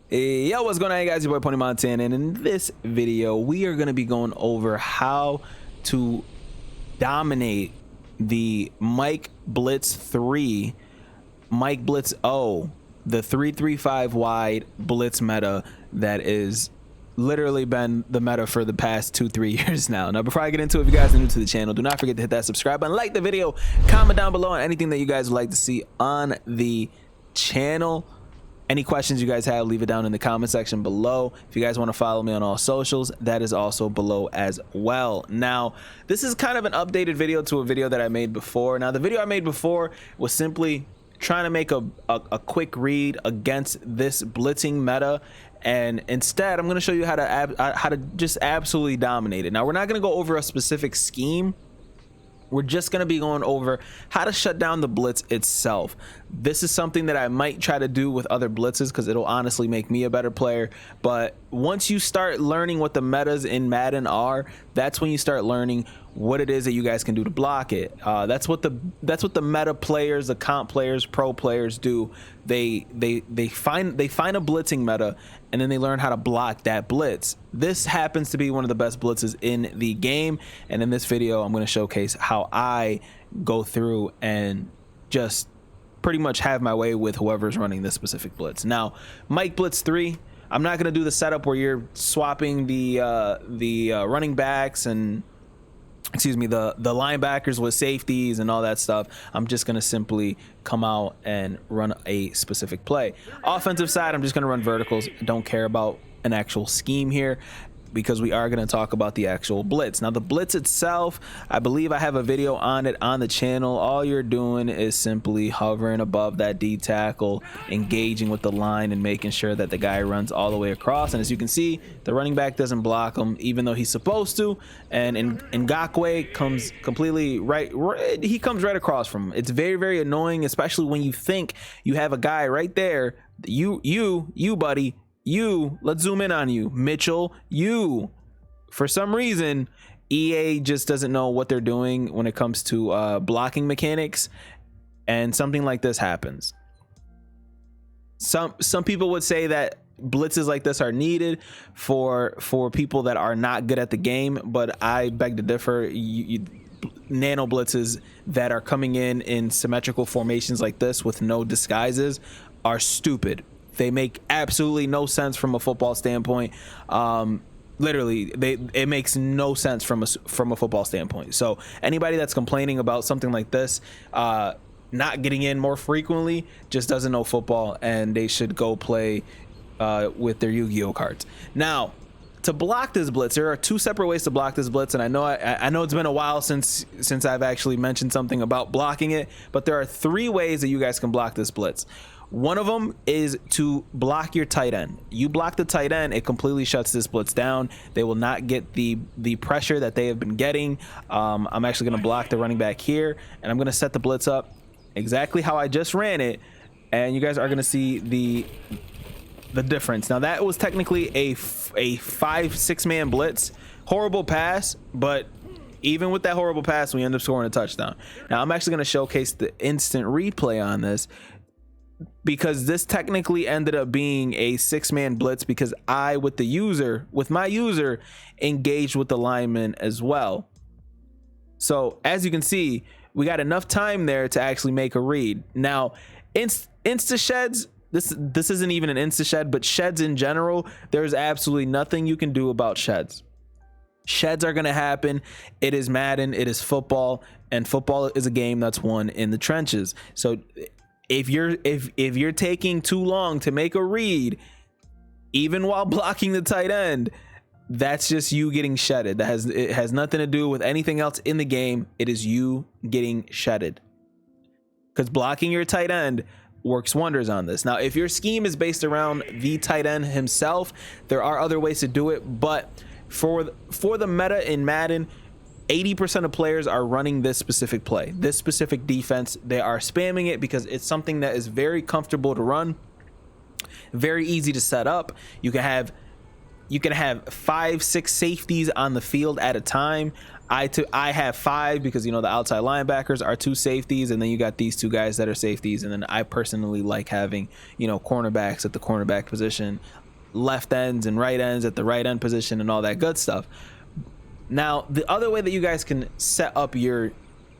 Yo, what's going on, guys? Your boy Pwny Montana, and in this video we are going to be going over how to dominate the Mike Blitz 3, Mike Blitz O, the 3-3-5 wide blitz meta that is literally been the meta for the past 2-3 years now. Now, before I get into it, if you guys are new to the channel, do not forget to hit that subscribe button, like the video, comment down below on anything that you guys would like to see on the channel. Any questions you guys have, leave it down in the comment section below. If you guys want to follow me on all socials, that is also below as well. Now, this is kind of an updated video to a video that I made before. Now, the video I made before was simply trying to make a quick read against this blitzing meta, and instead I'm going to show you how to just absolutely dominate it. Now, we're not going to go over a specific scheme. We're just going to be going over how to shut down the blitz itself. This is something that I might try to do with other blitzes because it'll honestly make me a better player. But once you start learning what the metas in Madden are, that's when you start learning what it is that you guys can do to block it. That's what the meta players, the comp players, pro players do. They find a blitzing meta, and then they learn how to block that blitz. This happens to be one of the best blitzes in the game, and in this video I'm going to showcase how I go through and just pretty much have my way with whoever's running this specific blitz. Now, Mike Blitz 3, I'm not going to do the setup where you're swapping the running backs and the linebackers with safeties and all that stuff. I'm just gonna simply come out and run a specific play. Offensive side, I'm just gonna run verticals. Don't care about an actual scheme here, because we are going to talk about the actual blitz. Now, the blitz itself, I believe I have a video on it on the channel. All you're doing is simply hovering above that D tackle, engaging with the line and making sure that the guy runs all the way across. And as you can see, the running back doesn't block him, even though he's supposed to. And Ngakwe comes completely right. He comes right across from him. It's very, very annoying, especially when you think you have a guy right there. You, buddy. Let's zoom in on you, Mitchell. For some reason, EA just doesn't know what they're doing when it comes to blocking mechanics, and something like this happens. Some people would say that blitzes like this are needed for people that are not good at the game, but I beg to differ. Nano blitzes that are coming in symmetrical formations like this with no disguises are stupid. They make absolutely no sense from a football standpoint. Literally, it makes no sense from a football standpoint. So anybody that's complaining about something like this not getting in more frequently just doesn't know football, and they should go play with their Yu-Gi-Oh cards. Now, to block this blitz, there are two separate ways to block this blitz, and I know it's been a while since I've actually mentioned something about blocking it, but there are three ways that you guys can block this blitz. One of them is to block your tight end. You block the tight end, it completely shuts this blitz down. They will not get the pressure that they have been getting. I'm actually going to block the running back here, and I'm going to set the blitz up exactly how I just ran it, and you guys are going to see the difference. Now, that was technically a 5-6 man blitz. Horrible pass, but even with that horrible pass, we end up scoring a touchdown. Now, I'm actually going to showcase the instant replay on this, because this technically ended up being a 6-man blitz, because I, with my user, engaged with the lineman as well. So as you can see, we got enough time there to actually make a read. Now, insta sheds, this isn't even an insta shed, but sheds in general, there's absolutely nothing you can do about sheds. Sheds are going to happen. It is Madden, it is football, and football is a game that's won in the trenches. So if you're taking too long to make a read, even while blocking the tight end, that's just you getting shedded. It has nothing to do with anything else in the game. It is you getting shedded, because blocking your tight end works wonders on this. Now, if your scheme is based around the tight end himself, there are other ways to do it, but for the meta in Madden, 80% of players are running this specific play, this specific defense. They are spamming it because it's something that is very comfortable to run, very easy to set up. You can have you can have 5, 6 safeties on the field at a time. I have 5 because, you know, the outside linebackers are 2 safeties, and then you got these 2 guys that are safeties, and then I personally like having, you know, cornerbacks at the cornerback position, left ends and right ends at the right end position, and all that good stuff. Now, the other way that you guys can set up your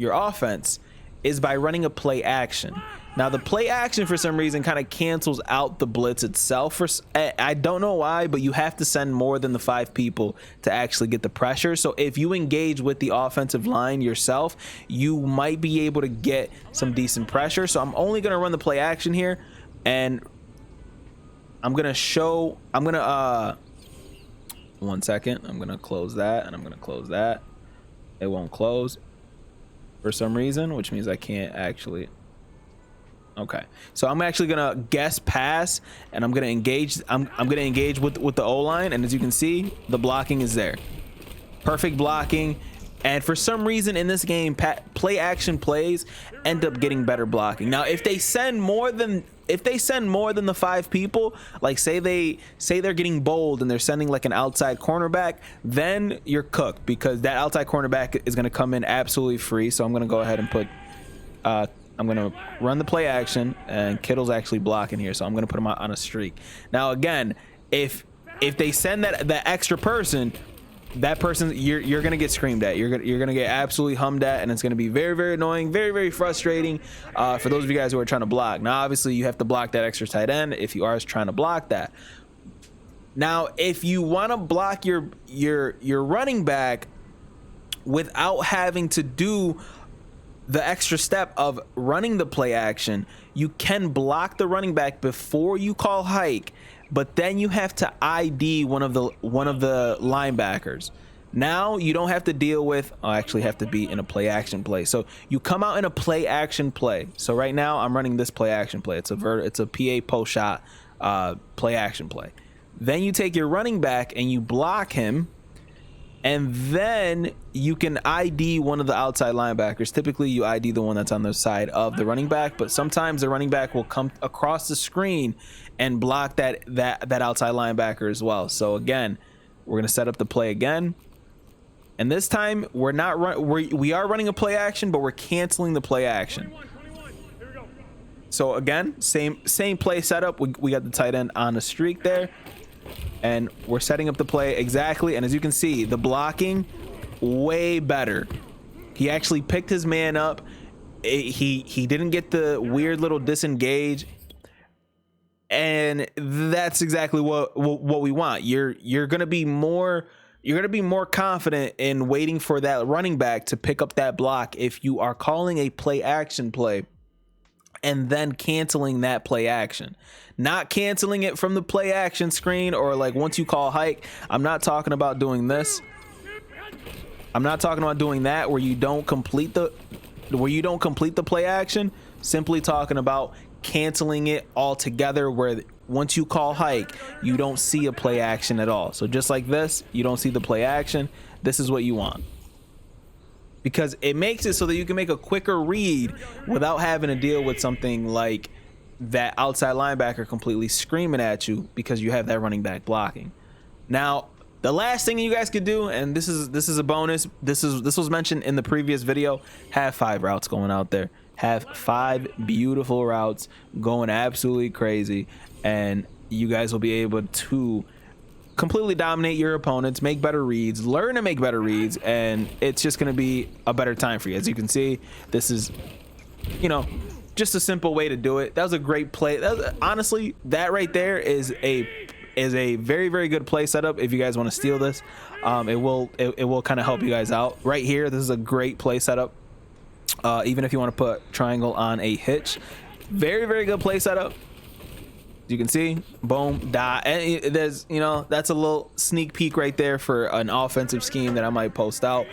offense is by running a play action. Now, the play action for some reason kind of cancels out the blitz itself. I don't know why, but you have to send more than the 5 people to actually get the pressure. So if you engage with the offensive line yourself, you might be able to get some decent pressure. So I'm only going to run the play action here, and I'm going to one second. I'm going to close that, and I'm going to close that. It won't close for some reason, which means I can't actually. Okay, so I'm actually gonna guess pass, and I'm gonna engage. I'm gonna engage with the O-line, and as you can see, the blocking is there. Perfect blocking, and for some reason in this game, play action plays end up getting better blocking. Now, if they send more than the 5 people, like say they're getting bold and they're sending like an outside cornerback, then you're cooked, because that outside cornerback is gonna come in absolutely free. So I'm gonna go ahead and put. I'm going to run the play action, and Kittle's actually blocking here, so I'm going to put him on a streak. Now, again, if they send that extra person, that person, you're going to get screamed at. You're going to get absolutely hummed at, and it's going to be very, very annoying, very, very frustrating for those of you guys who are trying to block. Now, obviously, you have to block that extra tight end if you are trying to block that. Now, if you want to block your running back without having to do the extra step of running the play action, you can block the running back before you call hike, but then you have to ID one of the linebackers. Now you don't have to deal with, I actually have to be in a play action play. So you come out in a play action play. So right now I'm running this play action play. It's a PA post shot play action play. Then you take your running back and you block him, and then you can ID one of the outside linebackers. Typically, you ID the one that's on the side of the running back, but sometimes the running back will come across the screen and block that outside linebacker as well. So again, we're gonna set up the play again, and this time we are running a play action, but we're canceling the play action. So again, same play setup. We got the tight end on a streak there, and we're setting up the play exactly. And as you can see, the blocking way better. He actually picked his man up. He didn't get the weird little disengage, and that's exactly what we want. You're gonna be more confident in waiting for that running back to pick up that block if you are calling a play action play and then canceling that play action, not canceling it from the play action screen, or like once you call hike. I'm not talking about doing this. I'm not talking about doing that where you don't complete the play action. Simply talking about canceling it altogether, where once you call hike, you don't see a play action at all. So just like this, you don't see the play action. This is what you want, because it makes it so that you can make a quicker read without having to deal with something like that outside linebacker completely screaming at you because you have that running back blocking. Now, the last thing you guys could do, and this is a bonus, this was mentioned in the previous video, have 5 routes going out there. Have 5 beautiful routes going absolutely crazy, and you guys will be able to completely dominate your opponents, make better reads, learn to make better reads, and it's just going to be a better time for you. As you can see, this is, you know, just a simple way to do it. That was a great play. Honestly, that right there is a very, very good play setup. If you guys want to steal this, it will kind of help you guys out. Right here, this is a great play setup. Even if you want to put triangle on a hitch, very, very good play setup. You can see, boom, dot, and there's, you know, that's a little sneak peek right there for an offensive scheme that I might post out.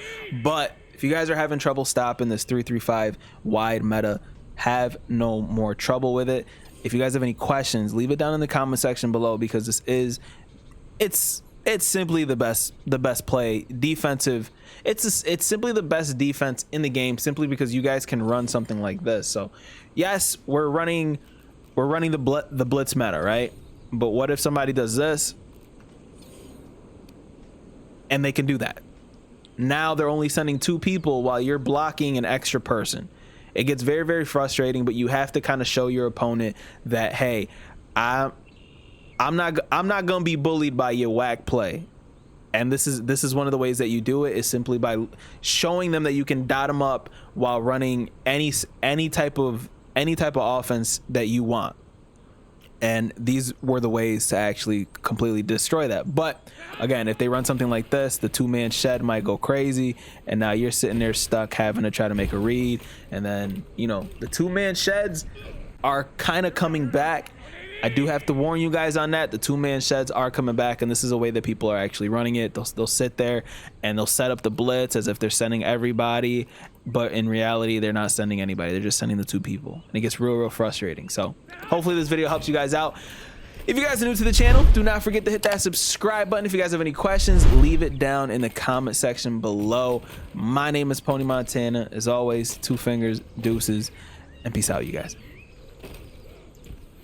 But if you guys are having trouble stopping this 3-3-5 wide meta, have no more trouble with it. If you guys have any questions, leave it down in the comment section below, because it's simply the best play defensive. It's simply the best defense in the game, simply because you guys can run something like this. So yes, we're running the blitz meta, right? But what if somebody does this? and they can do that. Now they're only sending 2 people while you're blocking an extra person. It gets very, very frustrating, but you have to kind of show your opponent that, hey, I'm not gonna be bullied by your whack play. And this is one of the ways that you do it, is simply by showing them that you can dot them up while running any type of offense that you want. And these were the ways to actually completely destroy that. But again, if they run something like this, the 2-man shed might go crazy, and now you're sitting there stuck having to try to make a read. And then, you know, the 2-man sheds are kind of coming back. I do have to warn you guys on that. The 2-man sheds are coming back, and this is a way that people are actually running it. They'll sit there and they'll set up the blitz as if they're sending everybody, but in reality they're not sending anybody. They're just sending the 2 people, and it gets real frustrating. So hopefully this video helps you guys out. If you guys are new to the channel, do not forget to hit that subscribe button. If you guys have any questions, leave it down in the comment section below. My name is Pwny Montana. As always, 2 fingers, deuces, and peace out, you guys.